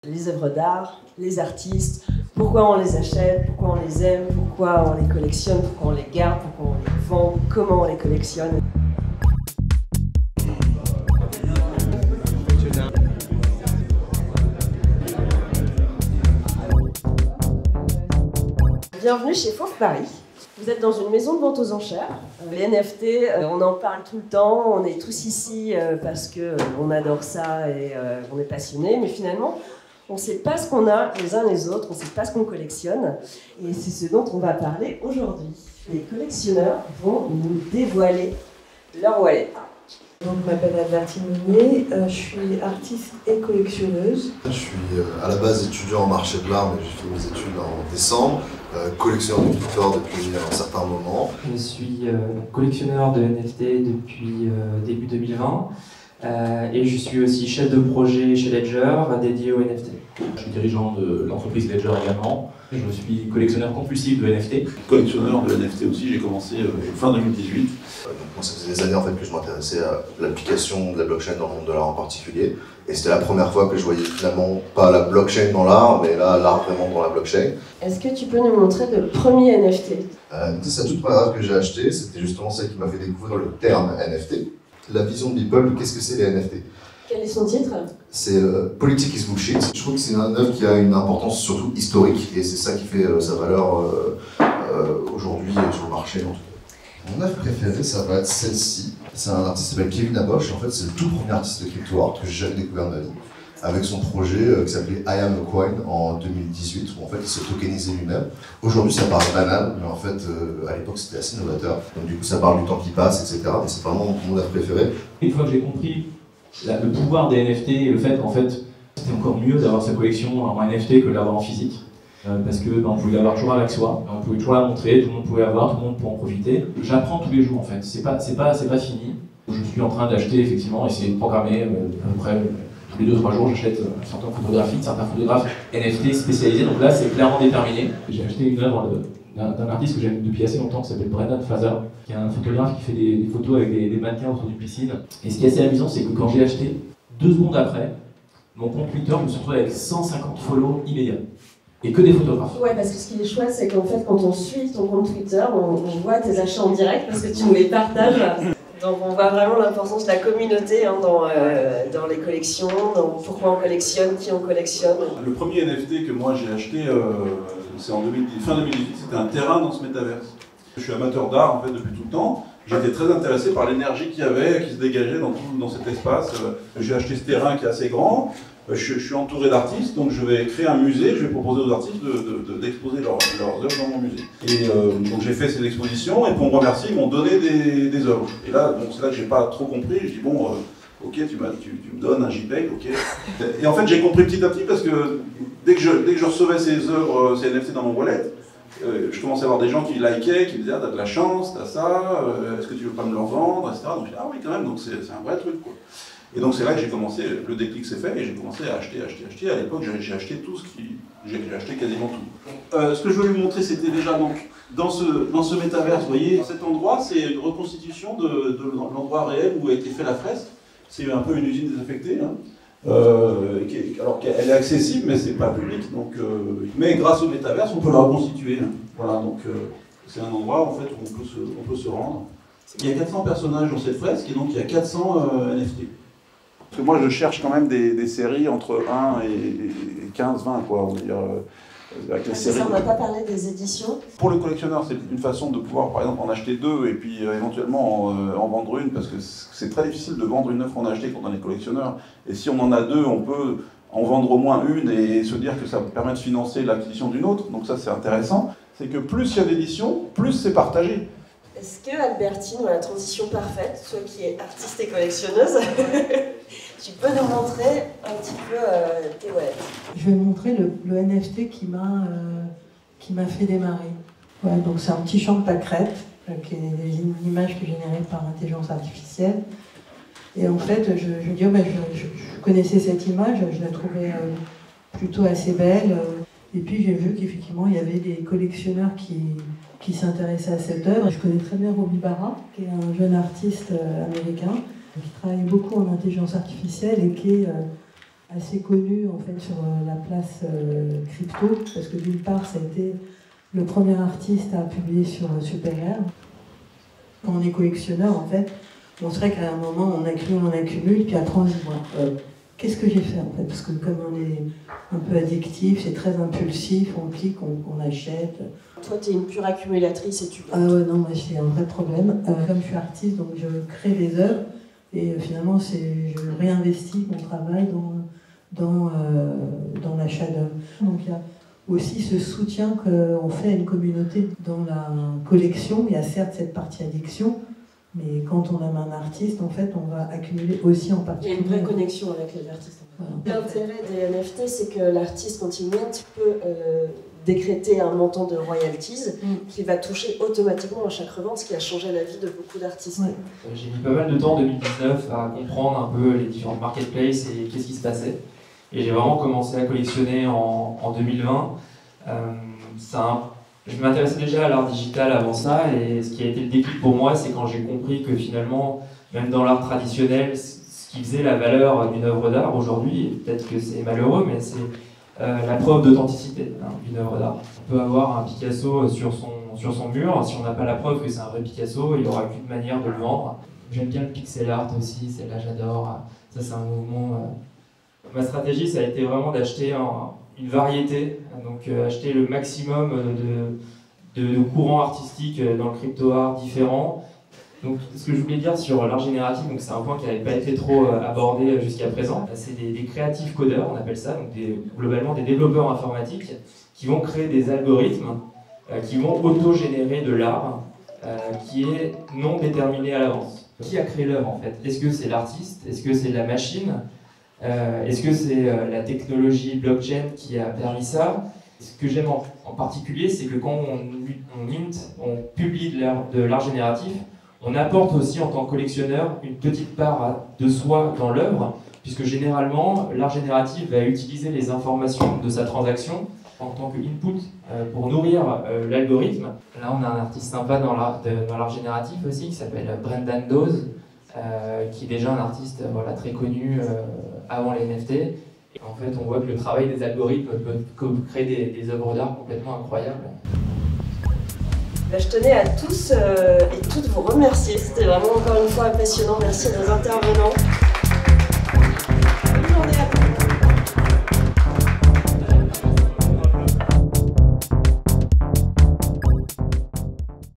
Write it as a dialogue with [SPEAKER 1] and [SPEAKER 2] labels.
[SPEAKER 1] Les œuvres d'art, les artistes, pourquoi on les achète, pourquoi on les aime, pourquoi on les collectionne, pourquoi on les garde, pourquoi on les vend, comment on les collectionne. Bienvenue chez Fauve Paris. Vous êtes dans une maison de vente aux enchères. Les NFT, on en parle tout le temps, on est tous ici parce qu'on adore ça et on est passionnés, mais finalement, on ne sait pas ce qu'on a les uns les autres, on ne sait pas ce qu'on collectionne, et c'est ce dont on va parler aujourd'hui. Les collectionneurs vont nous dévoiler leur wallet.
[SPEAKER 2] Donc, je m'appelle Albertine Meunier, je suis artiste et collectionneuse.
[SPEAKER 3] Je suis à la base étudiant en marché de l'art, mais j'ai fait mes études en décembre, collectionneur de Victor depuis un certain moment.
[SPEAKER 4] Je suis collectionneur de NFT depuis début 2020 et je suis aussi chef de projet chez Ledger dédié aux NFT.
[SPEAKER 5] Je suis dirigeant de l'entreprise Ledger également. Je suis collectionneur compulsif de NFT.
[SPEAKER 6] Collectionneur de NFT aussi, j'ai commencé fin 2018.
[SPEAKER 3] Donc moi, ça faisait des années en fait, que je m'intéressais à l'application de la blockchain dans le monde de l'art en particulier. Et c'était la première fois que je voyais finalement pas la blockchain dans l'art, mais là, l'art vraiment dans la blockchain.
[SPEAKER 1] Est-ce que tu peux nous montrer le premier NFT?
[SPEAKER 3] C'est la toute première œuvre que j'ai achetée, c'était justement celle qui m'a fait découvrir le terme NFT. La vision de Beeple, qu'est-ce que c'est les NFT?
[SPEAKER 1] Quel est son titre?
[SPEAKER 3] C'est Politics is Bullshit. Je trouve que c'est une œuvre qui a une importance surtout historique, et c'est ça qui fait sa valeur aujourd'hui sur le marché en tout cas. Mon œuvre préférée, ça va être celle-ci. C'est un artiste qui s'appelle Kevin Abosch. En fait, c'est le tout premier artiste de crypto art que j'ai jamais découvert de ma vie. Avec son projet qui s'appelait I Am a Coin en 2018, où en fait il se tokenisait lui-même. Aujourd'hui, ça paraît banal, mais en fait, à l'époque, c'était assez novateur. Donc du coup, ça parle du temps qui passe, etc. Mais c'est vraiment mon œuvre préférée.
[SPEAKER 5] Une fois que j'ai compris le pouvoir des NFT et le fait qu'en fait, c'était encore mieux d'avoir sa collection en NFT que l'avoir en physique. Parce que on pouvait l'avoir toujours avec soi, on pouvait toujours la montrer, tout le monde pouvait avoir, tout le monde pouvait en profiter. J'apprends tous les jours en fait, c'est pas fini. Je suis en train d'acheter effectivement, essayer de programmer à peu près tous les 2-3 jours, j'achète certaines photographies, certains photographes NFT spécialisés, donc là c'est clairement déterminé. J'ai acheté une œuvre d'un artiste que j'aime depuis assez longtemps qui s'appelle Brendan Fraser, qui est un photographe qui fait des photos avec des mannequins autour d'une piscine. Et ce qui est assez amusant, c'est que quand j'ai acheté, 2 secondes après, mon compte Twitter, je me suis retrouvé avec 150 follow immédiats. Et que des photographes.
[SPEAKER 1] Ouais, parce que ce qui est chouette, c'est qu'en fait, quand on suit ton compte Twitter, on voit tes achats en direct parce que tu nous les partages. Donc on voit vraiment l'importance de la communauté dans les collections, dans pourquoi on collectionne, qui on collectionne.
[SPEAKER 6] Le premier NFT que moi j'ai acheté, c'est en fin 2018, c'était un terrain dans ce métaverse. Je suis amateur d'art en fait depuis tout le temps. J'étais très intéressé par l'énergie qu'il y avait, qui se dégageait dans cet espace. J'ai acheté ce terrain qui est assez grand. Je suis entouré d'artistes, donc je vais créer un musée, je vais proposer aux artistes d'exposer leurs œuvres dans mon musée. Et donc j'ai fait ces expositions, et pour me remercier, ils m'ont donné des œuvres. Et là, c'est là que j'ai pas trop compris, je dis bon, ok, tu me donnes un JPEG, ok. Et en fait, j'ai compris petit à petit, parce que dès que je recevais ces œuvres, ces NFT dans mon wallet, je commençais à avoir des gens qui likaient, qui me disaient ah, t'as de la chance, t'as ça, est-ce que tu veux pas me le revendre, etc. Donc je dis ah oui quand même, donc c'est un vrai truc quoi. Et donc c'est là que j'ai commencé, le déclic s'est fait et j'ai commencé à acheter. À l'époque j'ai acheté tout j'ai acheté quasiment tout. Ce que je veux lui montrer c'était déjà donc dans ce métavers, vous voyez, cet endroit c'est une reconstitution de l'endroit réel où a été fait la fresque. C'est un peu une usine désaffectée. Hein. Alors qu'elle est accessible mais c'est pas public. Donc, mais grâce au métavers on peut la reconstituer. Hein. Voilà, donc c'est un endroit en fait où on peut se rendre. Il y a 400 personnages dans cette fresque et donc il y a 400 NFT. Parce que moi je cherche quand même des séries entre 1 et 15, 20 quoi, on va dire. Avec les séries.
[SPEAKER 1] Ça, on n'a pas parlé des éditions.
[SPEAKER 6] Pour le collectionneur, c'est une façon de pouvoir par exemple en acheter 2 et puis éventuellement en vendre une, parce que c'est très difficile de vendre une œuvre en acheté quand on est collectionneur. Et si on en a 2, on peut en vendre au moins une et se dire que ça permet de financer l'acquisition d'une autre. Donc ça c'est intéressant. C'est que plus il y a d'éditions, plus c'est partagé.
[SPEAKER 1] Est-ce que Albertine, la transition parfaite, toi qui es artiste et collectionneuse, tu peux nous montrer un petit peu tes wallets?
[SPEAKER 2] Je vais montrer le NFT qui m'a fait démarrer. Ouais, donc c'est un petit champ de pâquerettes, qui est une image qui est générée par l'intelligence artificielle. Et en fait, je me dis, je connaissais cette image, je la trouvais plutôt assez belle. Et puis j'ai vu qu'effectivement, il y avait des collectionneurs qui s'intéressaient à cette œuvre. Je connais très bien Robbie Barra, qui est un jeune artiste américain, qui travaille beaucoup en intelligence artificielle et qui est assez connu en fait sur la place crypto, parce que d'une part ça a été le premier artiste à publier sur Super-Rare. Quand on est collectionneur, en fait, on serait qu'à un moment on accumule, puis après on se dit qu'est-ce que j'ai fait en fait, parce que comme on est un peu addictif, c'est très impulsif, on clique, on achète.
[SPEAKER 1] Toi, tu es une pure accumulatrice et tu...
[SPEAKER 2] Ah ouais, non, moi j'ai un vrai problème. Comme je suis artiste, donc je crée des œuvres et finalement je réinvestis mon travail dans l'achat d'œuvres. Donc il y a aussi ce soutien qu'on fait à une communauté. Dans la collection, il y a certes cette partie addiction, mais quand on aime un artiste, en fait, on va accumuler aussi en particulier.
[SPEAKER 1] Il y a une vraie connexion avec les artistes. Voilà. L'intérêt des NFT, c'est que l'artiste, quand il mint, peut décréter un montant de royalties qui va toucher automatiquement à chaque revente, ce qui a changé la vie de beaucoup d'artistes.
[SPEAKER 2] Ouais.
[SPEAKER 4] J'ai mis pas mal de temps en 2019 à comprendre un peu les différentes marketplaces et qu'est-ce qui se passait. Et j'ai vraiment commencé à collectionner en 2020. Je m'intéressais déjà à l'art digital avant ça, et ce qui a été le déclic pour moi, c'est quand j'ai compris que finalement, même dans l'art traditionnel, ce qui faisait la valeur d'une œuvre d'art aujourd'hui, peut-être que c'est malheureux, mais c'est la preuve d'authenticité d'une œuvre d'art. On peut avoir un Picasso sur son mur, si on n'a pas la preuve que c'est un vrai Picasso, il n'y aura qu'une manière de le vendre. J'aime bien le pixel art aussi, celle-là j'adore, ça c'est un mouvement... Ma stratégie, ça a été vraiment d'acheter une variété, donc acheter le maximum de courants artistiques dans le crypto-art différents. Donc, ce que je voulais dire sur l'art génératif, donc c'est un point qui n'avait pas été trop abordé jusqu'à présent. C'est des créatifs codeurs, on appelle ça, donc globalement des développeurs informatiques qui vont créer des algorithmes qui vont auto-générer de l'art qui est non déterminé à l'avance. Qui a créé l'œuvre en fait? Est-ce que c'est l'artiste? Est-ce que c'est la machine? Est-ce que c'est la technologie blockchain qui a permis ça? Ce que j'aime en particulier, c'est que quand on publie de l'art génératif, on apporte aussi en tant que collectionneur une petite part de soi dans l'œuvre, puisque généralement, l'art génératif va utiliser les informations de sa transaction en tant qu'input pour nourrir l'algorithme. Là, on a un artiste sympa dans l'art génératif aussi, qui s'appelle Brendan Dawes, qui est déjà un artiste très connu avant les NFT. Et en fait, on voit que le travail des algorithmes peut créer des œuvres d'art complètement incroyables.
[SPEAKER 1] Je tenais à tous et toutes vous remercier. C'était vraiment encore une fois passionnant. Merci à nos intervenants. Bonne journée à tous.